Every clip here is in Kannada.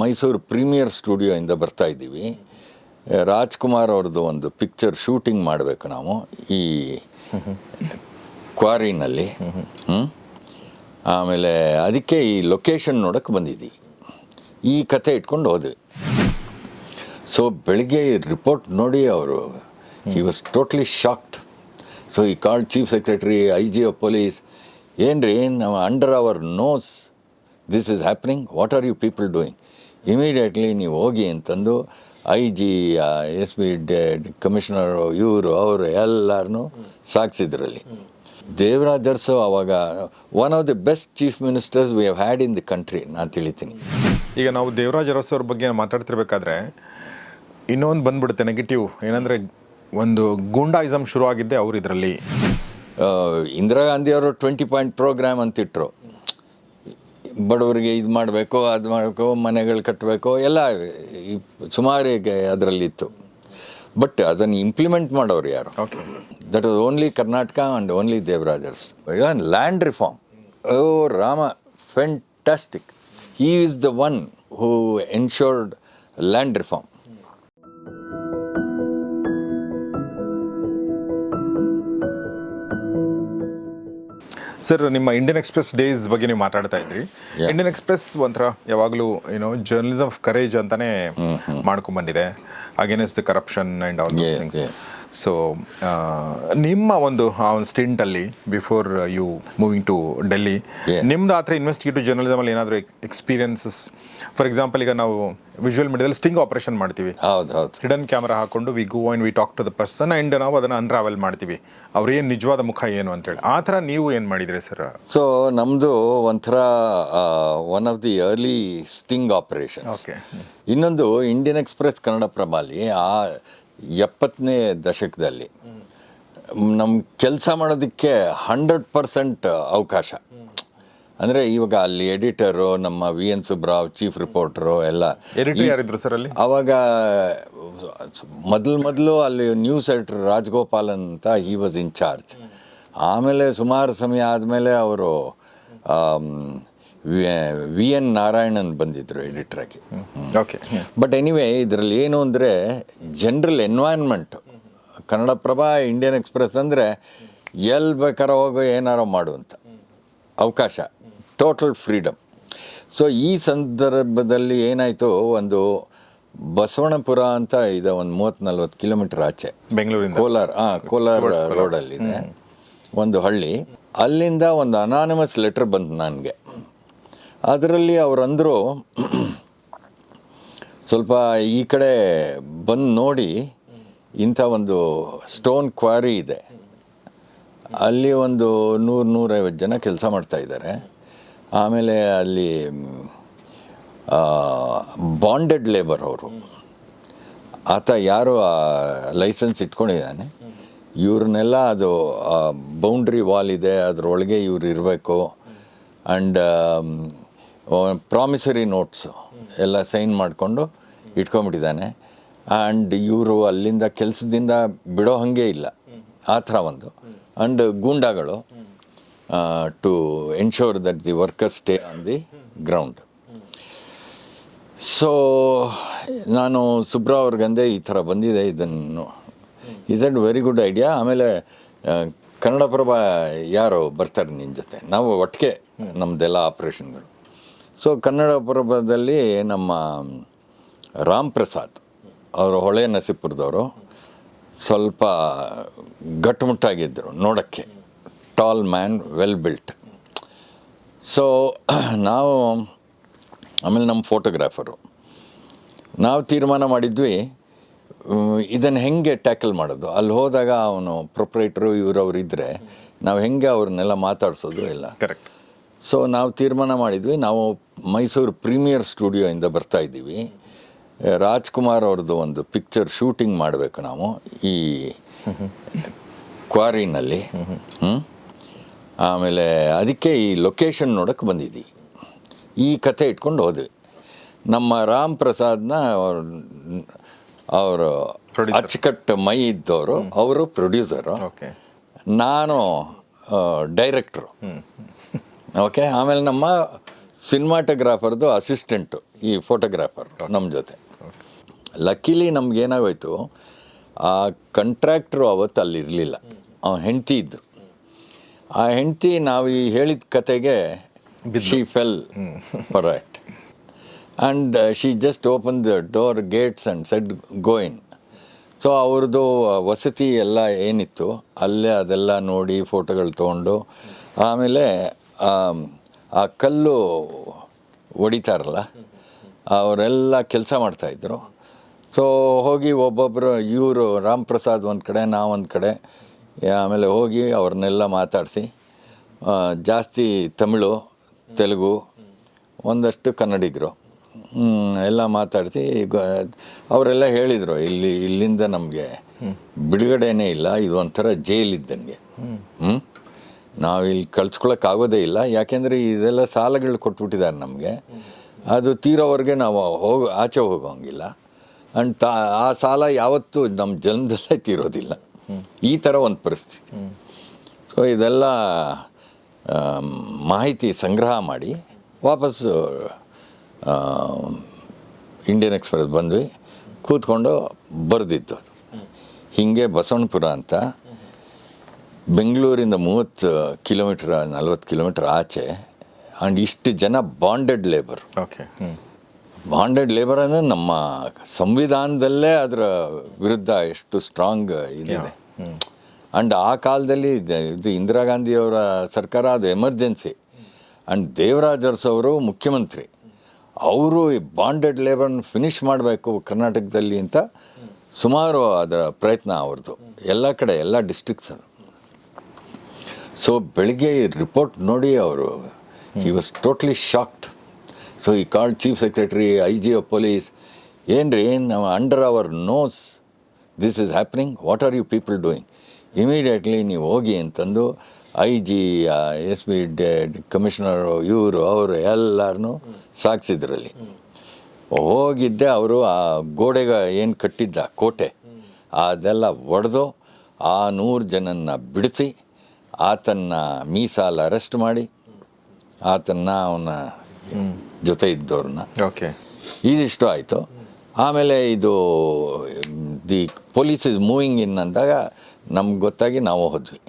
ಮೈಸೂರು ಪ್ರೀಮಿಯರ್ ಸ್ಟುಡಿಯೋಯಿಂದ ಬರ್ತಾ ಇದ್ದೀವಿ. ರಾಜ್ಕುಮಾರ್ ಅವ್ರದ್ದು ಒಂದು ಪಿಕ್ಚರ್ ಶೂಟಿಂಗ್ ಮಾಡಬೇಕು ನಾವು ಈ ಕ್ವಾರಿನಲ್ಲಿ. ಆಮೇಲೆ ಅದಕ್ಕೆ ಈ ಲೊಕೇಶನ್ ನೋಡೋಕ್ಕೆ ಬಂದಿದ್ದೀವಿ. ಈ ಕತೆ ಇಟ್ಕೊಂಡು ಹೋದ್ವಿ. ಸೊ ಬೆಳಿಗ್ಗೆ ರಿಪೋರ್ಟ್ ನೋಡಿ ಅವರು he was totally shocked. So ಈ called chief secretary, IG of police, ಏನ್ರಿ ನಾವು under our nose this is happening, what are you people doing? Immediately ನೀವು ಹೋಗಿ ಅಂತಂದು IG, SP, ಕಮಿಷನರು, ಇವರು ಅವರು ಎಲ್ಲರನ್ನೂ ಸಾಗಿಸಿದ್ರಲ್ಲಿ. ದೇವರಾಜ್ ಅರಸು ಅವಾಗ one of the best chief ministers we have had in the country, ನಾನು ತಿಳಿತೀನಿ. ಈಗ ನಾವು ದೇವರಾಜ್ ಅರಸು ಅವ್ರ ಬಗ್ಗೆ ಮಾತಾಡ್ತಿರ್ಬೇಕಾದ್ರೆ ಇನ್ನೊಂದು ಬಂದ್ಬಿಡುತ್ತೆ ನೆಗೆಟಿವ್, ಏನಂದರೆ ಒಂದು ಗೂಂಡಾಯಿಸಮ್ ಶುರು ಆಗಿದ್ದೆ ಅವ್ರು ಇದರಲ್ಲಿ. ಇಂದಿರಾ ಗಾಂಧಿ ಅವರು 20 ಪಾಯಿಂಟ್ ಪ್ರೋಗ್ರಾಮ್ ಅಂತಿಟ್ರು. ಬಡವರಿಗೆ ಇದು ಮಾಡಬೇಕು, ಅದು ಮಾಡಬೇಕು, ಮನೆಗಳು ಕಟ್ಟಬೇಕು, ಎಲ್ಲ ಸುಮಾರಿಗೆ ಅದರಲ್ಲಿತ್ತು. ಬಟ್ ಅದನ್ನು ಇಂಪ್ಲಿಮೆಂಟ್ ಮಾಡೋರು ಯಾರು? That was only Karnataka and only ದೇವರಾಜರ್ಸ್. Land reform, oh Rama, fantastic. He is the one who ensured land reform. Sir, ನಿಮ್ಮ ಇಂಡಿಯನ್ ಎಕ್ಸ್ಪ್ರೆಸ್ ಡೇಸ್ ಬಗ್ಗೆ ನೀವು ಮಾತಾಡ್ತಾ ಇದ್ರಿ. ಇಂಡಿಯನ್ ಎಕ್ಸ್ಪ್ರೆಸ್ ಒಂಥರ ಯಾವಾಗಲೂ ಜರ್ನಲಿಸಮ್ ಆಫ್ ಕರೇಜ್ ಅಂತಾನೆ ಮಾಡ್ಕೊಂಡ್ಬಂದಿದೆ, against the corruption and all those things. So ನಿಮ್ಮ ಒಂದು ಸ್ಟಿಂಟಲ್ಲಿ before you moving to Delhi, ನಿಮ್ದು ಆ ಥರ ಇನ್ವೆಸ್ಟಿಗೇಟಿವ್ ಜರ್ನಲಿಸಮಲ್ಲಿ ಏನಾದರೂ ಎಕ್ಸ್ಪೀರಿಯನ್ಸಸ್? ಫಾರ್ ಎಕ್ಸಾಂಪಲ್, ಈಗ ನಾವು ವಿಜುವಲ್ ಮೀಡಿಯಾದಲ್ಲಿ ಸ್ಟಿಂಗ್ ಆಪರೇಷನ್ ಮಾಡ್ತೀವಿ. ಹಿಡನ್ ಕ್ಯಾಮ್ರಾ ಹಾಕೊಂಡು we go and we talk to the person and ನಾವು ಅದನ್ನು ಅನ್ರಾವೆಲ್ ಮಾಡ್ತೀವಿ, ಅವ್ರೇನು ನಿಜವಾದ ಮುಖ ಏನು ಅಂತೇಳಿ. ಆ ಥರ ನೀವು ಏನು ಮಾಡಿದ್ರಿ ಸರ್? ಸೊ ನಮ್ಮದು ಒಂಥರ one of the early sting operation. Okay. ಇನ್ನೊಂದು ಇಂಡಿಯನ್ ಎಕ್ಸ್ಪ್ರೆಸ್ ಕನ್ನಡಪ್ರಭದಲ್ಲಿ ಆ 70ನೇ ದಶಕದಲ್ಲಿ ನಮ್ಮ ಕೆಲಸ ಮಾಡೋದಕ್ಕೆ 100% ಅವಕಾಶ. ಅಂದರೆ ಇವಾಗ ಅಲ್ಲಿ ಎಡಿಟರು ನಮ್ಮ VN ಸುಬ್ರಾವ್, ಚೀಫ್ ರಿಪೋರ್ಟರು ಎಲ್ಲ. ಎಡಿಟರ್ ಯಾರಿದ್ರು ಸರ್ ಅಲ್ಲಿ? ಆವಾಗ ಮೊದಲು ಅಲ್ಲಿ ನ್ಯೂಸ್ ಎಡಿಟರ್ ರಾಜಗೋಪಾಲ್ ಅಂತ, ಹಿ ವಾಸ್ ಇನ್ ಚಾರ್ಜ್. ಆಮೇಲೆ ಸುಮಾರು ಸಮಯ ಆದಮೇಲೆ ಅವರು VN ನಾರಾಯಣನ್ ಬಂದಿದ್ದರು ಎಡಿಟ್ರಾಗಿ. ಓಕೆ. ಬಟ್ ಎನಿವೇ, ಇದರಲ್ಲಿ ಏನು ಅಂದರೆ ಜನರಲ್ ಎನ್ವೈರ್ನ್ಮೆಂಟು, ಕನ್ನಡಪ್ರಭ, ಇಂಡಿಯನ್ ಎಕ್ಸ್ಪ್ರೆಸ್ ಅಂದರೆ ಎಲ್ಲಿ ಬೇಕಾರೋ ಹೋಗೋ ಏನಾರೋ ಮಾಡುವಂಥ ಅವಕಾಶ, ಟೋಟಲ್ ಫ್ರೀಡಮ್. ಸೊ ಈ ಸಂದರ್ಭದಲ್ಲಿ ಏನಾಯಿತು, ಒಂದು ಬಸವಣ್ಣಪುರ ಅಂತ ಇದೆ, ಒಂದು 30-40 ಕಿಲೋಮೀಟರ್ ಆಚೆ ಬೆಂಗಳೂರಿಂದ, ಕೋಲಾರ ರೋಡಲ್ಲಿದೆ ಒಂದು ಹಳ್ಳಿ. ಅಲ್ಲಿಂದ ಒಂದು ಅನಾನಿಮಸ್ ಲೆಟರ್ ಬಂತು ನನಗೆ. ಅದರಲ್ಲಿ ಅವರಂದರು, ಸ್ವಲ್ಪ ಈ ಕಡೆ ಬಂದು ನೋಡಿ, ಇಂಥ ಒಂದು ಸ್ಟೋನ್ ಕ್ವಾರಿ ಇದೆ, ಅಲ್ಲಿ ಒಂದು 100-150 ಜನ ಕೆಲಸ ಮಾಡ್ತಾಯಿದ್ದಾರೆ. ಆಮೇಲೆ ಅಲ್ಲಿ ಬಾಂಡೆಡ್ ಲೇಬರ್ ಅವರು, ಆತ ಯಾರು ಲೈಸೆನ್ಸ್ ಇಟ್ಕೊಂಡಿದ್ದಾನೆ, ಇವ್ರನ್ನೆಲ್ಲ ಅದು ಬೌಂಡ್ರಿ ವಾಲ್ ಇದೆ, ಅದರೊಳಗೆ ಇವ್ರು ಇರಬೇಕು. ಆ್ಯಂಡ್ ಪ್ರಾಮಿಸರಿ ನೋಟ್ಸು ಎಲ್ಲ ಸೈನ್ ಮಾಡಿಕೊಂಡು ಇಟ್ಕೊಂಬಿಟ್ಟಿದ್ದಾನೆ. ಆ್ಯಂಡ್ ಇವರು ಅಲ್ಲಿಂದ ಕೆಲಸದಿಂದ ಬಿಡೋ ಹಾಗೆ ಇಲ್ಲ, ಆ ಥರ ಒಂದು. ಆ್ಯಂಡ್ ಗೂಂಡಾಗಳು to ensure that the workers stay on the ground. So ನಾನು ಸುಬ್ರಾವ್ ಅವ್ರಿಗಂದೆ, ಈ ಥರ ಬಂದಿದೆ, ಇದನ್ನು is that very good idea. ಆಮೇಲೆ ಕನ್ನಡಪ್ರಭ ಯಾರು ಬರ್ತಾರೆ ನಿನ್ನ ಜೊತೆ, ನಾವು ಒಟ್ಟಿಗೆ ನಮ್ಮದೆಲ್ಲ ಆಪ್ರೇಷನ್ಗಳು. ಸೊ ಕನ್ನಡಪ್ರಭದಲ್ಲಿ ನಮ್ಮ ರಾಮ್ ಪ್ರಸಾದ್ ಅವರು, ಹೊಳೆ ನರಸೀಪುರದವರು, ಸ್ವಲ್ಪ ಗಟ್ಟುಮುಟ್ಟಾಗಿದ್ದರು ನೋಡೋಕ್ಕೆ, tall man, well built. So ನಾವು, ಆಮೇಲೆ ನಮ್ಮ ಫೋಟೋಗ್ರಾಫರು, ನಾವು ತೀರ್ಮಾನ ಮಾಡಿದ್ವಿ ಇದನ್ನು ಹೆಂಗೆ ಟ್ಯಾಕಲ್ ಮಾಡೋದು. ಅಲ್ಲಿ ಹೋದಾಗ ಅವನು ಪ್ರೊಪ್ರೈಟ್ರು ಇವರವ್ರು ಇದ್ದರೆ ನಾವು ಹೆಂಗೆ ಅವ್ರನ್ನೆಲ್ಲ ಮಾತಾಡಿಸೋದು ಎಲ್ಲ. ಕರೆಕ್ಟ್. ಸೊ ನಾವು ತೀರ್ಮಾನ ಮಾಡಿದ್ವಿ, ನಾವು ಮೈಸೂರು ಪ್ರೀಮಿಯರ್ ಸ್ಟುಡಿಯೋಯಿಂದ ಬರ್ತಾ ಇದ್ದೀವಿ. ರಾಜ್ಕುಮಾರ್ ಅವ್ರದ್ದು ಒಂದು ಪಿಕ್ಚರ್ ಶೂಟಿಂಗ್ ಮಾಡಬೇಕು ನಾವು ಈ ಕ್ವಾರಿನಲ್ಲಿ. ಆಮೇಲೆ ಅದಕ್ಕೆ ಈ ಲೊಕೇಶನ್ ನೋಡೋಕ್ಕೆ ಬಂದಿದ್ದೀವಿ. ಈ ಕತೆ ಇಟ್ಕೊಂಡು ಹೋದ್ವಿ. ನಮ್ಮ ರಾಮ್ ಪ್ರಸಾದ್ನ ಅವರು ಅಚ್ಚುಕಟ್ಟು ಮೈ ಇದ್ದವರು, ಅವರು ಪ್ರೊಡ್ಯೂಸರು, ನಾನು ಡೈರೆಕ್ಟ್ರು. ಓಕೆ. ಆಮೇಲೆ ನಮ್ಮ ಸಿನಿಮಾಟೋಗ್ರಾಫರ್ದು ಅಸಿಸ್ಟೆಂಟು ಈ ಫೋಟೋಗ್ರಾಫರ್ ನಮ್ಮ ಜೊತೆ. ಲಕ್ಕಿಲಿ ನಮಗೇನಾಗೋಯ್ತು, ಆ ಕಂಟ್ರಾಕ್ಟ್ರು ಅವತ್ತು ಅಲ್ಲಿರಲಿಲ್ಲ, ಅವನ ಹೆಂಡತಿ ಇದ್ದರು. ಆ ಹೆಂಡತಿ ನಾವು ಈ ಹೇಳಿದ ಕತೆಗೆ she fell for it and she just open the door gates and said go in. So ಅವ್ರದ್ದು ವಸತಿ ಎಲ್ಲ ಏನಿತ್ತು ಅಲ್ಲೇ ಅದೆಲ್ಲ ನೋಡಿ ಫೋಟೋಗಳು ತೊಗೊಂಡು, ಆಮೇಲೆ ಆ ಕಲ್ಲು ಹೊಡಿತಾರಲ್ಲ ಅವರೆಲ್ಲ ಕೆಲಸ ಮಾಡ್ತಾಯಿದ್ರು. ಸೊ ಹೋಗಿ ಒಬ್ಬೊಬ್ಬರು ಇವರು ರಾಮ್ ಪ್ರಸಾದ್ ಒಂದು ಕಡೆ, ನಾವೊಂದು ಕಡೆ, ಆಮೇಲೆ ಹೋಗಿ ಅವ್ರನ್ನೆಲ್ಲ ಮಾತಾಡಿಸಿ, ಜಾಸ್ತಿ ತಮಿಳು, ತೆಲುಗು, ಒಂದಷ್ಟು ಕನ್ನಡಿಗರು ಎಲ್ಲ ಮಾತಾಡಿಸಿ ಅವರೆಲ್ಲ ಹೇಳಿದರು, ಇಲ್ಲಿಂದ ನಮಗೆ ಬಿಡುಗಡೆನೇ ಇಲ್ಲ, ಇದು ಒಂಥರ ಜೈಲ್ ಇದ್ದಂಗೆ. ನಾವು ಇಲ್ಲಿ ಕಳ್ಸ್ಕೊಳಕ್ಕಾಗೋದೇ ಇಲ್ಲ, ಯಾಕೆಂದರೆ ಇದೆಲ್ಲ ಸಾಲಗಳು ಕೊಟ್ಬಿಟ್ಟಿದ್ದಾರೆ ನಮಗೆ, ಅದು ತೀರೋವರೆಗೆ ನಾವು ಆಚೆ ಹೋಗೋಂಗಿಲ್ಲ. ಆ್ಯಂಡ್ ಆ ಸಾಲ ಯಾವತ್ತೂ ನಮ್ಮ ಜನ್ಮದಲ್ಲೇ ತೀರೋದಿಲ್ಲ. ಈ ಥರ ಒಂದು ಪರಿಸ್ಥಿತಿ. ಸೊ ಇದೆಲ್ಲ ಮಾಹಿತಿ ಸಂಗ್ರಹ ಮಾಡಿ ವಾಪಸ್ಸು ಇಂಡಿಯನ್ ಎಕ್ಸ್‌ಪ್ರೆಸ್ ಬಂದ್ವಿ, ಕೂತ್ಕೊಂಡು ಬರೆದಿದ್ದು ಅದು. ಹೀಗೆ ಬಸವಣ್ಣಪುರ ಅಂತ ಬೆಂಗಳೂರಿಂದ 30 ಕಿಲೋಮೀಟ್ರ್ 40 ಕಿಲೋಮೀಟ್ರ್ ಆಚೆ, ಆ್ಯಂಡ್ ಇಷ್ಟು ಜನ bonded labour. Okay. Bonded labour ಅಂದರೆ ನಮ್ಮ ಸಂವಿಧಾನದಲ್ಲೇ ಅದರ ವಿರುದ್ಧ ಎಷ್ಟು ಸ್ಟ್ರಾಂಗ್ ಇದಿದೆ. ಆ್ಯಂಡ್ ಆ ಕಾಲದಲ್ಲಿ ಇದು ಇಂದಿರಾ ಗಾಂಧಿಯವರ ಸರ್ಕಾರ, ಅದು ಎಮರ್ಜೆನ್ಸಿ. ಆ್ಯಂಡ್ ದೇವರಾಜ್ ಅರಸು ಅವರು ಮುಖ್ಯಮಂತ್ರಿ, ಅವರು ಈ ಬಾಂಡೆಡ್ ಲೇಬರ್ನ ಫಿನಿಷ್ ಮಾಡಬೇಕು ಕರ್ನಾಟಕದಲ್ಲಿ ಅಂತ ಸುಮಾರು ಅದರ ಪ್ರಯತ್ನ ಅವ್ರದ್ದು ಎಲ್ಲ ಕಡೆ, ಎಲ್ಲ ಡಿಸ್ಟ್ರಿಕ್ಸಲ್ಲಿ. ಸೊ ಬೆಳಿಗ್ಗೆ ಈ ರಿಪೋರ್ಟ್ ನೋಡಿ ಅವರು he was totally shocked. So ಈ called chief secretary, IG of police, ಏನ್ರಿ ನಾವು under our nose this is happening, what are you people doing, immediately ನೀವು ಹೋಗಿ ಅಂತಂದು IG, SP, ಕಮಿಷನರು, ಇವರು ಅವರು ಎಲ್ಲರನ್ನೂ ಸಾಗಿಸಿದ್ರಲ್ಲಿ. ಹೋಗಿದ್ದೆ, ಅವರು ಆ ಗೋಡೆಗೆ ಏನು ಕಟ್ಟಿದ್ದ ಕೋಟೆ ಅದೆಲ್ಲ ಒಡೆದು ಆ 100 ಜನನ್ನ ಬಿಡಿಸಿ, ಆತನ್ನ ಮೀಸಾಲ ಅರೆಸ್ಟ್ ಮಾಡಿ, ಆತನ್ನ ಅವನ ಜೊತೆ ಇದ್ದವ್ರನ್ನ. ಓಕೆ. ಇದಿಷ್ಟು ಆಯಿತು. ಆಮೇಲೆ ಇದು the police is moving in ಅಂದಾಗ ನಮ್ಗೆ ಗೊತ್ತಾಗಿ ನಾವು ಹೋದ್ವಿ.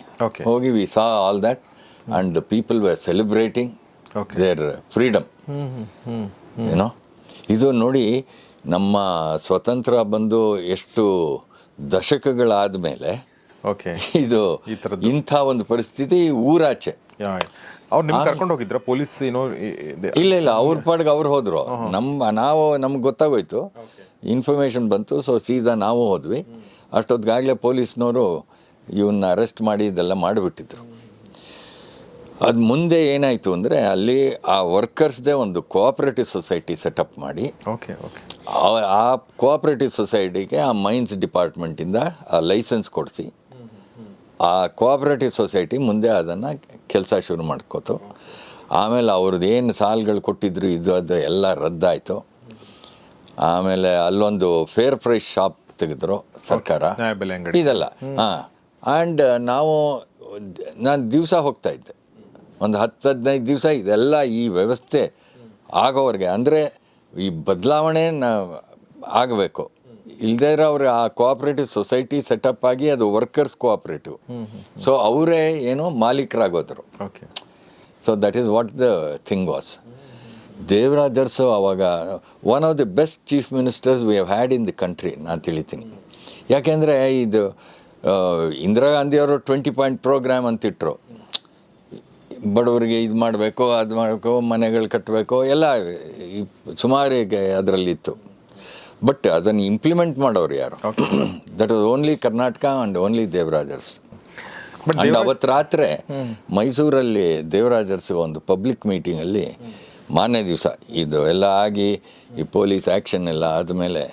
ಹೋಗಿ we saw all that and the people were celebrating their freedom. ಏನೋ ಇದು ನೋಡಿ, ನಮ್ಮ ಸ್ವತಂತ್ರ ಬಂದು ಎಷ್ಟು ದಶಕಗಳಾದ ಮೇಲೆ ಇದು ಇಂಥ ಒಂದು ಪರಿಸ್ಥಿತಿ ಊರಾಚೆ. ಅವ್ರು ನಿಮ್ಗೆ ಕರ್ಕೊಂಡು ಹೋಗಿದ್ರ ಪೊಲೀಸ್? ಇಲ್ಲ, ಅವ್ರ ಪಾಡಿಗೆ ಅವ್ರು ಹೋದ್ರು. ನಮ್ಗೆ ಗೊತ್ತಾಗೋಯ್ತು, ಇನ್ಫಾರ್ಮೇಷನ್ ಬಂತು. ಸೊ ಸೀದಾ ನಾವು ಹೋದ್ವಿ. ಅಷ್ಟೊತ್ತಿಗಾಗಲೇ ಪೊಲೀಸ್ನವರು ಇವನ್ನ ಅರೆಸ್ಟ್ ಮಾಡಿ ಇದೆಲ್ಲ ಮಾಡಿಬಿಟ್ಟಿದ್ರು. ಅದು ಮುಂದೆ ಏನಾಯಿತು ಅಂದರೆ, ಅಲ್ಲಿ ಆ ವರ್ಕರ್ಸ್ದೇ ಒಂದು ಕೋಆಪ್ರೇಟಿವ್ ಸೊಸೈಟಿ ಸೆಟಪ್ ಮಾಡಿ, ಆ ಕೋಆಪ್ರೇಟಿವ್ ಸೊಸೈಟಿಗೆ ಆ ಮೈನ್ಸ್ ಡಿಪಾರ್ಟ್ಮೆಂಟಿಂದ ಆ ಲೈಸೆನ್ಸ್ ಕೊಡಿಸಿ, ಆ ಕೋಆಪ್ರೇಟಿವ್ ಸೊಸೈಟಿ ಮುಂದೆ ಅದನ್ನು ಕೆಲಸ ಶುರು ಮಾಡ್ಕೋತು. ಆಮೇಲೆ ಅವ್ರದ್ದು ಏನು ಸಾಲಗಳು ಕೊಟ್ಟಿದ್ರು ಇದು ಅದು ಎಲ್ಲ ರದ್ದಾಯಿತು. ಆಮೇಲೆ ಅಲ್ಲೊಂದು ಫೇರ್ ಪ್ರೈಸ್ ಶಾಪ್ ತೆಗೆದ್ರು ಸರ್ಕಾರ, ಇದೆಲ್ಲ. ಆ್ಯಂಡ್ ನಾನು ದಿವಸ ಹೋಗ್ತಾಯಿದ್ದೆ, ಒಂದು 10-15 ದಿವಸ ಇದೆಲ್ಲ ಈ ವ್ಯವಸ್ಥೆ ಆಗೋವರೆಗೆ. ಅಂದರೆ ಈ ಬದಲಾವಣೆ ಆಗಬೇಕು, ಇಲ್ಲದೇ ಇರೋ ಅವ್ರು ಆ ಕೋಆಪ್ರೇಟಿವ್ ಸೊಸೈಟಿ ಸೆಟಪ್ ಆಗಿ ಅದು ವರ್ಕರ್ಸ್ ಕೋಆಪ್ರೇಟಿವ್. ಸೊ ಅವರೇ ಏನು ಮಾಲೀಕರಾಗೋದ್ರು. So that is what the thing was. Devaraj Urs ಅವಾಗ one of the best chief ministers we have had in the country, ನಾನು ತಿಳಿತೀನಿ. ಯಾಕೆಂದರೆ ಇದು ಇಂದಿರಾ ಗಾಂಧಿಯವರು 20 ಪಾಯಿಂಟ್ ಪ್ರೋಗ್ರಾಮ್ ಅಂತಿಟ್ರು. ಬಡವರಿಗೆ ಇದು ಮಾಡಬೇಕು, ಅದು ಮಾಡಬೇಕು, ಮನೆಗಳು ಕಟ್ಟಬೇಕು, ಎಲ್ಲ ಸುಮಾರಿಗೆ ಅದರಲ್ಲಿತ್ತು. ಬಟ್ ಅದನ್ನು ಇಂಪ್ಲಿಮೆಂಟ್ ಮಾಡೋರು ಯಾರು? That was only Karnataka and only Devaraj Arasu. And ಅವತ್ತು ರಾತ್ರಿ ಮೈಸೂರಲ್ಲಿ ದೇವರಾಜ್ ಅರಸು ಒಂದು ಪಬ್ಲಿಕ್ ಮೀಟಿಂಗಲ್ಲಿ ಮಾರನೇ ದಿವಸ ಇದು ಎಲ್ಲ ಆಗಿ ಈ ಪೊಲೀಸ್ ಆ್ಯಕ್ಷನ್ ಎಲ್ಲ ಆದಮೇಲೆ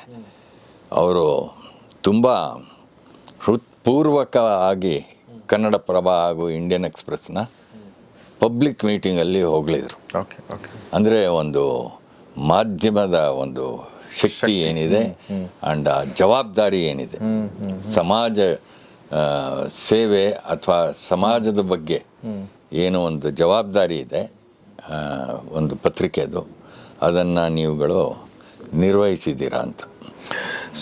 ಅವರು ತುಂಬ ಹೃತ್ಪೂರ್ವಕವಾಗಿ ಕನ್ನಡಪ್ರಭ ಹಾಗೂ ಇಂಡಿಯನ್ ಎಕ್ಸ್‌ಪ್ರೆಸ್ನ ಪಬ್ಲಿಕ್ ಮೀಟಿಂಗಲ್ಲಿ ಹೋಗಲಿದ್ರು. ಅಂದರೆ ಒಂದು ಮಾಧ್ಯಮದ ಒಂದು ಶಕ್ತಿ ಏನಿದೆ ಆ್ಯಂಡ್ ಆ ಜವಾಬ್ದಾರಿ ಏನಿದೆ, ಸಮಾಜ ಸೇವೆ ಅಥವಾ ಸಮಾಜದ ಬಗ್ಗೆ ಏನು ಒಂದು ಜವಾಬ್ದಾರಿ ಇದೆ, ಒಂದು ಪತ್ರಿಕೆ ಅದು, ಅದನ್ನು ನೀವುಗಳು ನಿರ್ವಹಿಸಿದ್ದೀರಾ ಅಂತ.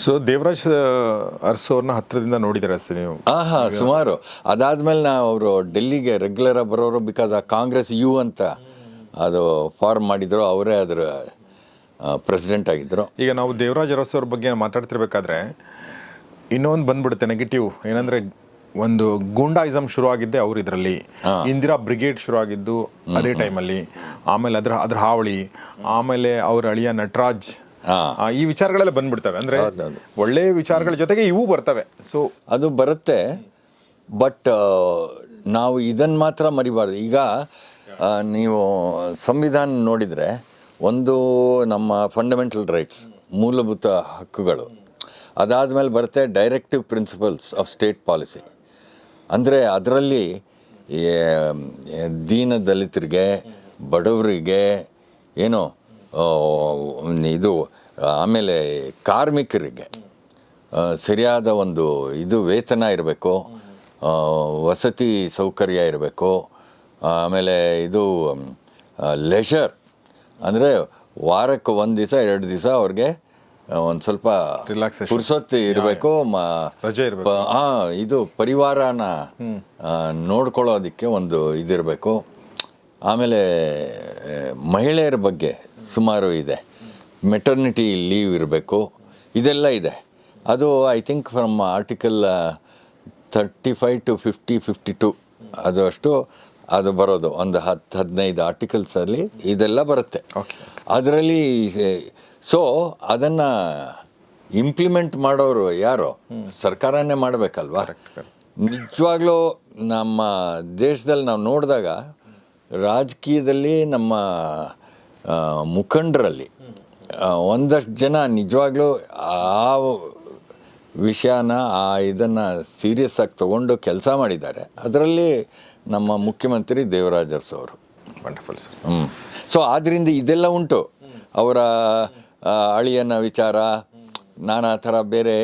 ಸೊ ದೇವರಾಜ್ ಅರಸು ಅವ್ರನ್ನ ಹತ್ತಿರದಿಂದ ನೋಡಿದ್ದಾರೆ ಸರ್ ನೀವು? ಸುಮಾರು. ಅದಾದಮೇಲೆ ಅವರು ಡೆಲ್ಲಿಗೆ ರೆಗ್ಯುಲರಾಗಿ ಬರೋರು, ಬಿಕಾಸ್ ಆ ಕಾಂಗ್ರೆಸ್ ಯು ಅಂತ ಅದು ಫಾರ್ಮ್ ಮಾಡಿದ್ರು, ಅವರೇ ಅದರ ಪ್ರೆಸಿಡೆಂಟ್ ಆಗಿದ್ದರು. ಈಗ ನಾವು ದೇವರಾಜ್ ಅರಸು ಅವ್ರ ಬಗ್ಗೆ ಮಾತಾಡ್ತಿರ್ಬೇಕಾದ್ರೆ ಇನ್ನೊಂದು ಬಂದ್ಬಿಡುತ್ತೆ ನೆಗೆಟಿವ್, ಏನಂದರೆ ಒಂದು ಗೂಂಡಾಯಿಸಮ್ ಶುರು ಆಗಿದ್ದೆ ಅವ್ರು ಇದರಲ್ಲಿ, ಇಂದಿರಾ ಬ್ರಿಗೇಡ್ ಶುರು ಆಗಿದ್ದು ಅದೇ ಟೈಮಲ್ಲಿ, ಆಮೇಲೆ ಅದ್ರ ಹಾವಳಿ, ಆಮೇಲೆ ಅವ್ರ ಅಳಿಯ ನಟರಾಜ್, ಈ ವಿಚಾರಗಳೆಲ್ಲ ಬಂದ್ಬಿಡ್ತವೆ. ಅಂದರೆ ಒಳ್ಳೆ ವಿಚಾರಗಳ ಜೊತೆಗೆ ಇವು ಬರ್ತವೆ. ಸೊ ಅದು ಬರುತ್ತೆ, ಬಟ್ ನಾವು ಇದನ್ನು ಮಾತ್ರ ಮರಿಬಾರ್ದು. ಈಗ ನೀವು ಸಂವಿಧಾನ ನೋಡಿದರೆ ಒಂದು ನಮ್ಮ ಫಂಡಮೆಂಟಲ್ ರೈಟ್ಸ್, ಮೂಲಭೂತ ಹಕ್ಕುಗಳು, ಅದಾದಮೇಲೆ ಬರುತ್ತೆ directive principles of state policy. ಅಂದರೆ ಅದರಲ್ಲಿ ದೀನ ದಲಿತರಿಗೆ, ಬಡವರಿಗೆ, ಏನೋ ಇದು, ಆಮೇಲೆ ಕಾರ್ಮಿಕರಿಗೆ ಸರಿಯಾದ ಒಂದು ಇದು ವೇತನ ಇರಬೇಕು, ವಸತಿ ಸೌಕರ್ಯ ಇರಬೇಕು, ಆಮೇಲೆ ಇದು ಲೆಷರ್, ಅಂದರೆ ವಾರಕ್ಕೆ 1 ದಿವಸ 2 ದಿವಸ ಅವ್ರಿಗೆ ಒಂದು ಸ್ವಲ್ಪ ರಿಲ್ಯಾಕ್ಸೇಷನ್ ಪುರ್ಸೊತ್ತು ಇರಬೇಕು, ರಜೆ ಇರಬೇಕು, ಇದು ಪರಿವಾರನ ನೋಡ್ಕೊಳ್ಳೋದಕ್ಕೆ ಒಂದು ಇದಿರಬೇಕು. ಆಮೇಲೆ ಮಹಿಳೆಯರ ಬಗ್ಗೆ ಸುಮಾರು ಇದೆ, ಮೆಟರ್ನಿಟಿ ಲೀವ್ ಇರಬೇಕು, ಇದೆಲ್ಲ ಇದೆ. ಅದು I think from article 35 to 50, 52 ಅದು ಅಷ್ಟು ಅದು ಬರೋದು, ಒಂದು 10-15 ಆರ್ಟಿಕಲ್ಸಲ್ಲಿ ಇದೆಲ್ಲ ಬರುತ್ತೆ ಅದರಲ್ಲಿ. ಸೊ ಅದನ್ನು ಇಂಪ್ಲಿಮೆಂಟ್ ಮಾಡೋರು ಯಾರು? ಸರ್ಕಾರನೇ ಮಾಡಬೇಕಲ್ವಾ? ನಿಜವಾಗ್ಲೂ ನಮ್ಮ ದೇಶದಲ್ಲಿ ನಾವು ನೋಡಿದಾಗ ರಾಜಕೀಯದಲ್ಲಿ ನಮ್ಮ ಮುಖಂಡರಲ್ಲಿ ಒಂದಷ್ಟು ಜನ ನಿಜವಾಗ್ಲೂ ಆ ವಿಷಯನ ಇದನ್ನು ಸೀರಿಯಸ್ ಆಗಿ ತೊಗೊಂಡು ಕೆಲಸ ಮಾಡಿದ್ದಾರೆ. ಅದರಲ್ಲಿ ನಮ್ಮ ಮುಖ್ಯಮಂತ್ರಿ ದೇವರಾಜ್ ಅರಸು ಅವರು. Wonderful sir. ಸೊ ಆದ್ದರಿಂದ ಇದೆಲ್ಲ ಉಂಟು. ಅವರ ಅಳಿಯನ ವಿಚಾರ, ನಾನಾ ಥರ ಬೇರೆ,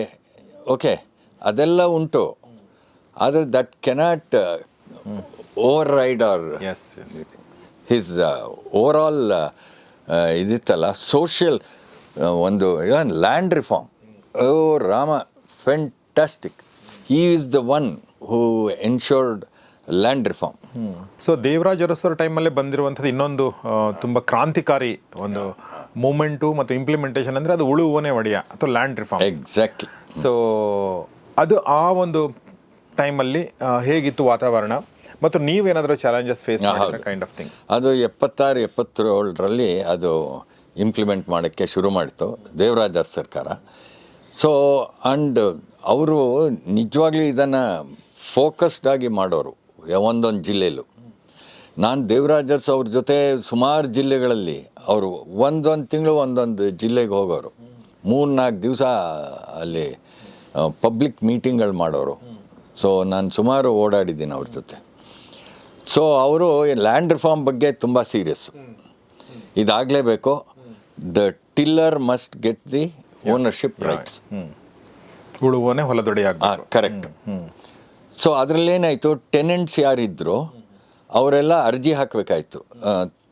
ಓಕೆ, ಅದೆಲ್ಲ ಉಂಟು. ಆದರೆ that cannot override or his overall ಇದಿತ್ತಲ್ಲ ಸೋಷಿಯಲ್ ಒಂದು land reform. Oh Rama, fantastic. He is the one who ensured land reform. So Devaraj Urs ಟೈಮಲ್ಲೇ ಬಂದಿರುವಂಥದ್ದು ಇನ್ನೊಂದು ತುಂಬ ಕ್ರಾಂತಿಕಾರಿ ಒಂದು ಮೂಮೆಂಟು ಮತ್ತು ಇಂಪ್ಲಿಮೆಂಟೇಷನ್ ಅಂದರೆ ಅದು ಉಳುವನೆ ಒಡೆಯ ಅಥವಾ ಲ್ಯಾಂಡ್ ರಿಫಾರ್ಮ್. ಎಕ್ಸಾಕ್ಟ್ಲಿ. ಸೊ ಅದು ಆ ಒಂದು ಟೈಮಲ್ಲಿ ಹೇಗಿತ್ತು ವಾತಾವರಣ, ಮತ್ತು ನೀವೇನಾದರೂ ಚಾಲೆಂಜಸ್ ಫೇಸ್ ಮಾಡಿದ್ರೆ ಕೈಂಡ್ ಆಫ್ ಥಿಂಗ್? ಅದು 76-77ರಲ್ಲಿ ಅದು ಇಂಪ್ಲಿಮೆಂಟ್ ಮಾಡೋಕ್ಕೆ ಶುರು ಮಾಡಿತು ದೇವರಾಜ್ ಅರಸು ಸರ್ಕಾರ. ಸೊ ಆ್ಯಂಡ್ ಅವರು ನಿಜವಾಗ್ಲೂ ಇದನ್ನು ಫೋಕಸ್ಡ್ ಆಗಿ ಮಾಡೋರು ಒಂದೊಂದು ಜಿಲ್ಲೆಯಲ್ಲೂ. ನಾನು ದೇವರಾಜ್ ಅರಸು ಅವ್ರ ಜೊತೆ ಸುಮಾರು ಜಿಲ್ಲೆಗಳಲ್ಲಿ ಅವರು ಒಂದೊಂದು ತಿಂಗಳು ಒಂದೊಂದು ಜಿಲ್ಲೆಗೆ ಹೋಗೋರು, 3-4 ದಿವಸ ಅಲ್ಲಿ ಪಬ್ಲಿಕ್ ಮೀಟಿಂಗ್ಗಳು ಮಾಡೋರು. ಸೊ ನಾನು ಸುಮಾರು ಓಡಾಡಿದ್ದೀನಿ ಅವ್ರ ಜೊತೆ. ಸೊ ಅವರು ಲ್ಯಾಂಡ್ ರಿಫಾರ್ಮ್ ಬಗ್ಗೆ ತುಂಬ ಸೀರಿಯಸ್ಸು. ಇದಾಗಲೇಬೇಕು, the tiller must get the ownership rights. ಉಳುವನೆ ಹೊಲದೊಡೆಯಾಗಬೇಕು. ಕರೆಕ್ಟ್. ಸೊ ಅದರಲ್ಲೇನಾಯಿತು, ಟೆನೆಂಟ್ಸ್ ಯಾರಿದ್ರು ಅವರೆಲ್ಲ ಅರ್ಜಿ ಹಾಕಬೇಕಾಯ್ತು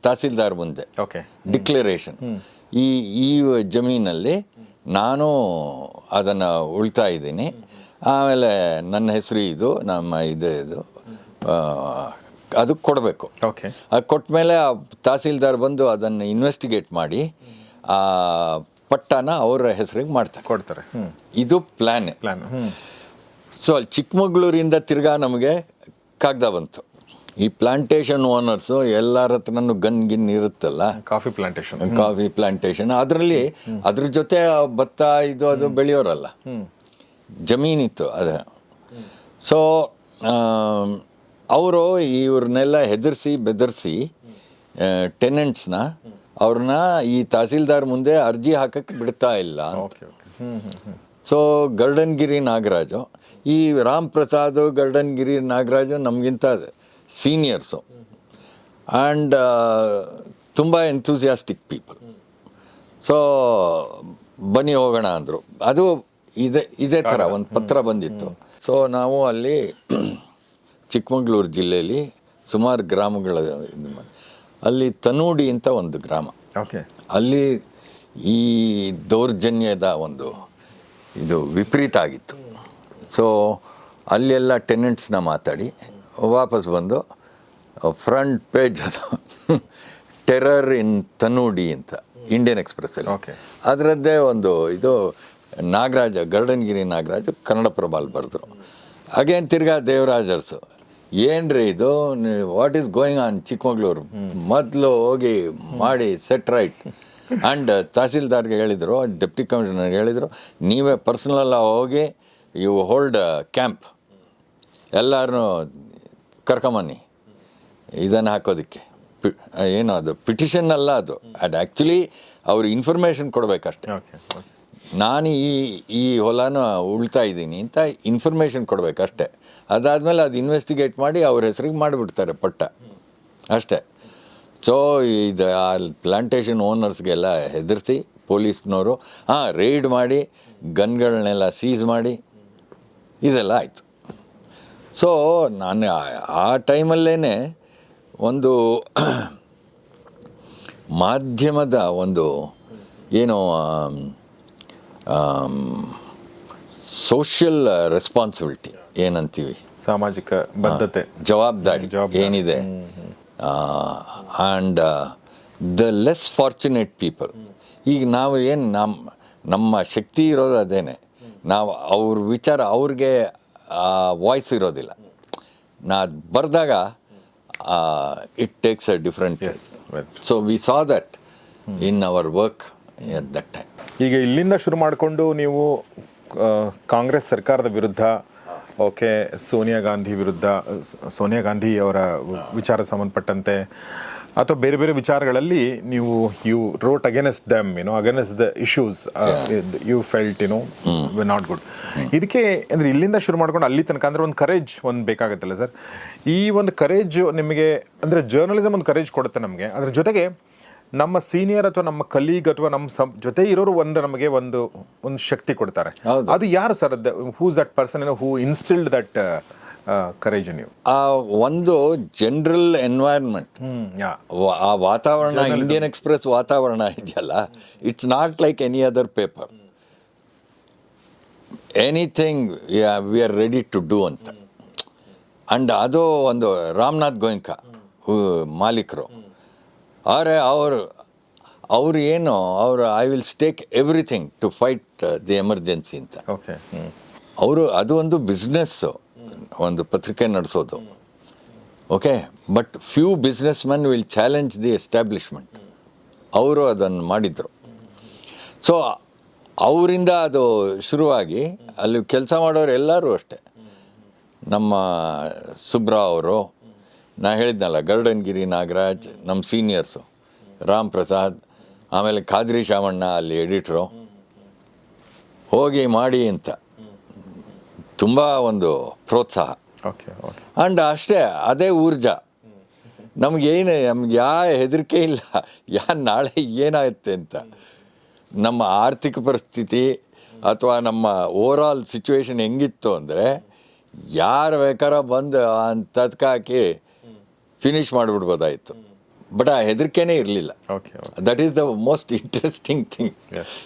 ತಹಸೀಲ್ದಾರ್ ಮುಂದೆ, ಡಿಕ್ಲರೇಷನ್. ಈ ಜಮೀನಲ್ಲಿ ನಾನು ಅದನ್ನು ಉಳ್ತಾ ಇದ್ದೀನಿ, ಆಮೇಲೆ ನನ್ನ ಹೆಸರು ಇದು, ನಮ್ಮ ಇದು ಅದು ಕೊಡಬೇಕು. ಅದು ಕೊಟ್ಟ ಮೇಲೆ ಆ ತಹಸೀಲ್ದಾರ್ ಬಂದು ಅದನ್ನು ಇನ್ವೆಸ್ಟಿಗೇಟ್ ಮಾಡಿ ಆ ಪಟ್ಟನ ಅವರ ಹೆಸರಿಗೆ ಕೊಡ್ತಾರೆ. ಇದು ಪ್ಲ್ಯಾನ್. ಸೊ ಅಲ್ಲಿ ಚಿಕ್ಕಮಗಳೂರಿಂದ ತಿರ್ಗಾ ನಮಗೆ ಕಾಗದ ಬಂತು. ಈ ಪ್ಲಾಂಟೇಶನ್ ಓನರ್ಸು ಎಲ್ಲರ ಹತ್ರನೂ ಗಿನ್ ಇರುತ್ತಲ್ಲ, ಕಾಫಿ ಪ್ಲಾಂಟೇಶನ್, ಅದರಲ್ಲಿ ಅದ್ರ ಜೊತೆ ಭತ್ತ ಇದು ಅದು ಬೆಳೆಯೋರಲ್ಲ, ಜಮೀನಿತ್ತು ಅದು. ಸೊ ಅವರು ಇವ್ರನ್ನೆಲ್ಲ ಹೆದರಿಸಿ ಬೆದರಿಸಿ ಟೆನೆಂಟ್ಸ್ನ ಅವ್ರನ್ನ ಈ ತಹಸೀಲ್ದಾರ್ ಮುಂದೆ ಅರ್ಜಿ ಹಾಕಕ್ಕೆ ಬಿಡ್ತಾ ಇಲ್ಲ. ಸೊ ಗರ್ಡನ್ಗಿರಿ ನಾಗರಾಜು, ಈ ರಾಮ್ ಪ್ರಸಾದ್, ಗರ್ಡನ್ಗಿರಿ ನಾಗರಾಜು ನಮಗಿಂತ ಸೀನಿಯರ್ಸು ಆ್ಯಂಡ್ ತುಂಬ ಎಂಥೂಸಿಯಾಸ್ಟಿಕ್ ಪೀಪಲ್. ಸೊ ಬನ್ನಿ ಹೋಗೋಣ ಅಂದರು. ಅದು ಇದೇ ಥರ ಒಂದು ಪತ್ರ ಬಂದಿತ್ತು. ಸೊ ನಾವು ಅಲ್ಲಿ ಚಿಕ್ಕಮಗಳೂರು ಜಿಲ್ಲೆಯಲ್ಲಿ ಸುಮಾರು ಗ್ರಾಮಗಳ ಅಲ್ಲಿ ತನೂಡಿ ಅಂತ ಒಂದು ಗ್ರಾಮ. ಓಕೆ. ಅಲ್ಲಿ ಈ ದೌರ್ಜನ್ಯದ ಒಂದು ಇದು ವಿಪರೀತ ಆಗಿತ್ತು. ಸೊ ಅಲ್ಲೆಲ್ಲ ಟೆನೆಂಟ್ಸ್ನ ಮಾತಾಡಿ ವಾಪಸ್ ಬಂದು ಫ್ರಂಟ್ ಪೇಜ್ ಅದು ಟೆರರ್ ಇನ್ ತನೂಡಿ ಅಂತ ಇಂಡಿಯನ್ ಎಕ್ಸ್‌ಪ್ರೆಸ್ಸಲ್ಲಿ. ಓಕೆ. ಅದರದ್ದೇ ಒಂದು ಇದು ನಾಗರಾಜ, ಗರ್ಡನ್ಗಿರಿ ನಾಗರಾಜ್ ಕನ್ನಡಪ್ರಭಲ್ಲಿ ಬರೆದ್ರು. ಅಗೇನ್ ತಿರ್ಗಾ ದೇವರಾಜ್ ಅರಸು, ಏನ್ರಿ ಇದು, what is going on Chikkamagaluru, ಮೊದಲು ಹೋಗಿ ಮಾಡಿ ಸೆಟ್ ರೈಟ್. ಆ್ಯಂಡ್ ತಹಸೀಲ್ದಾರ್ಗೆ ಹೇಳಿದರು, ಡೆಪ್ಟಿ ಕಮಿಷನರ್ಗೆ ಹೇಳಿದರು, ನೀವೇ ಪರ್ಸ್ನಲ್ಲ ಹೋಗಿ ಯು ಹೋಲ್ಡ್ ಕ್ಯಾಂಪ್, ಎಲ್ಲರೂ ಕರ್ಕೊಂಬನ್ನಿ ಇದನ್ನು ಹಾಕೋದಕ್ಕೆ. ಏನು ಅದು ಪಿಟಿಷನ್ ಅಲ್ಲ, ಅದು ಆ್ಯಕ್ಚುಲಿ ಅವ್ರು ಇನ್ಫಾರ್ಮೇಷನ್ ಕೊಡಬೇಕಷ್ಟೆ. ಓಕೆ. ನಾನು ಈ ಹೊಲನ ಉಳ್ತಾ ಇದ್ದೀನಿ ಅಂತ ಇನ್ಫಾರ್ಮೇಷನ್ ಕೊಡಬೇಕಷ್ಟೆ. ಅದಾದಮೇಲೆ ಅದು ಇನ್ವೆಸ್ಟಿಗೇಟ್ ಮಾಡಿ ಅವ್ರ ಹೆಸ್ರಿಗೆ ಮಾಡಿಬಿಡ್ತಾರೆ ಪಟ್ಟ ಅಷ್ಟೇ. ಸೊ ಇದು ಆ ಪ್ಲಾಂಟೇಷನ್ ಓನರ್ಸ್ಗೆಲ್ಲ ಹೆದರಿಸಿ ಪೊಲೀಸ್ನವರು ರೈಡ್ ಮಾಡಿ ಗನ್ಗಳನ್ನೆಲ್ಲ ಸೀಸ್ ಮಾಡಿ ಇದೆಲ್ಲ ಆಯಿತು. ಸೊ ನಾನು ಆ ಟೈಮಲ್ಲೇ ಒಂದು ಮಾಧ್ಯಮದ ಒಂದು ಏನು ಸೋಷಿಯಲ್ ರೆಸ್ಪಾನ್ಸಿಬಿಲಿಟಿ ಏನಂತೀವಿ, ಸಾಮಾಜಿಕ ಬದ್ಧತೆ, ಜವಾಬ್ದಾರಿ ಏನಿದೆ, and the less fortunate people. ಈಗ ನಾವು ಏನು ನಮ್ಮ ಶಕ್ತಿ ಇರೋದು ಅದೇನೆ, ನಾವು ಅವ್ರ ವಿಚಾರ ಅವ್ರಿಗೆ ವಾಯ್ಸ್ ಇರೋದಿಲ್ಲ. ನಾ ಬರೆದಾಗ it takes a different. So we saw that in our work at that time. ಈಗ ಇಲ್ಲಿಂದ ಶುರು ಮಾಡಿಕೊಂಡು ನೀವು ಕಾಂಗ್ರೆಸ್ ಸರ್ಕಾರದ ವಿರುದ್ಧ, ಓಕೆ, ಸೋನಿಯಾ ಗಾಂಧಿ ಅವರ ವಿಚಾರ ಸಂಬಂಧಪಟ್ಟಂತೆ ಅಥವಾ ಬೇರೆ ಬೇರೆ ವಿಚಾರಗಳಲ್ಲಿ ನೀವು wrote against them, against the issues, you felt not good. ಇದಕ್ಕೆ ಅಂದರೆ ಇಲ್ಲಿಂದ ಶುರು ಮಾಡ್ಕೊಂಡು ಅಲ್ಲಿ ತನಕ ಅಂದರೆ ಒಂದು ಕರೇಜ್ ಒಂದು ಬೇಕಾಗುತ್ತಲ್ಲ ಸರ್. ಈ ಒಂದು ಕರೇಜ್ ನಿಮಗೆ ಅಂದರೆ ಜರ್ನಲಿಸಮ್ ಒಂದು ಕರೇಜ್ ಕೊಡುತ್ತೆ ನಮಗೆ. ಅದ್ರ ಜೊತೆಗೆ ನಮ್ಮ ಸೀನಿಯರ್ ಅಥವಾ ನಮ್ಮ ಕಲೀಗ್ ಅಥವಾ ನಮ್ಮ ಜೊತೆ ಇರೋರು ನಮಗೆ ಒಂದು ಶಕ್ತಿ ಕೊಡ್ತಾರೆ. ಅದು ಯಾರು sir? Whose that person who instilled that courage in you? ಒಂದು ಜನರಲ್ ಎನ್ವೈರನ್ಮೆಂಟ್, ಆ ವಾತಾವರಣ, ಇಂಡಿಯನ್ ಎಕ್ಸ್‌ಪ್ರೆಸ್ ವಾತಾವರಣ ಇದೆಯಲ್ಲ, it's not like any other paper. Anything we are ready to do ಅಂತ. ಆ್ಯಂಡ್ ಅದು ಒಂದು ರಾಮನಾಥ್ ಗೋಯಂಕ ಮಾಲೀಕರು, ಆದರೆ ಅವರು ಏನು I will stake everything to fight the emergency ಅಂತ. ಓಕೆ. ಅವರು ಅದು ಒಂದು ಬಿಸ್ನೆಸ್ಸು, ಒಂದು ಪತ್ರಿಕೆ ನಡೆಸೋದು. Okay, but few businessmen will challenge the establishment. ಅವರು ಅದನ್ನು ಮಾಡಿದರು. ಸೊ ಅವರಿಂದ ಅದು ಶುರುವಾಗಿ ಅಲ್ಲಿ ಕೆಲಸ ಮಾಡೋರು ಎಲ್ಲರೂ ಅಷ್ಟೆ. ನಮ್ಮ ಸುಬ್ರಾವ್ ಅವರು, ನಾ ಹೇಳಿದ್ನಲ್ಲ, ಗರ್ಡನ್ಗಿರಿ ನಾಗರಾಜ್ ನಮ್ಮ ಸೀನಿಯರ್ಸು, ರಾಮ್ ಪ್ರಸಾದ್, ಆಮೇಲೆ ಖಾದ್ರಿ ಶಾಮಣ್ಣ ಅಲ್ಲಿ ಎಡಿಟ್ರು, ಹೋಗಿ ಮಾಡಿ ಅಂತ ತುಂಬ ಒಂದು ಪ್ರೋತ್ಸಾಹ. ಓಕೆ. ಓಕೆ. ಆ್ಯಂಡ್ ಅಷ್ಟೇ, ಅದೇ ಊರ್ಜಾ ನಮ್ಗೆ ಯಾವ ಹೆದರಿಕೆ ಇಲ್ಲ, ನಾಳೆ ಏನಾಗುತ್ತೆ ಅಂತ. ನಮ್ಮ ಆರ್ಥಿಕ ಪರಿಸ್ಥಿತಿ ಅಥವಾ ನಮ್ಮ ಓವರಾಲ್ ಸಿಚುವೇಶನ್ ಹೆಂಗಿತ್ತು ಅಂದರೆ, ಯಾರು ಬೇಕಾರ ಬಂದು ಅಂತದ್ಕೆ ಹಾಕಿ ಫಿನಿಷ್ ಮಾಡಿಬಿಡ್ಬೋದಾಯಿತು. ಬಟ್ ಆ ಹೆದರಿಕೆನೇ ಇರಲಿಲ್ಲ. Okay. That is the most interesting thing. S.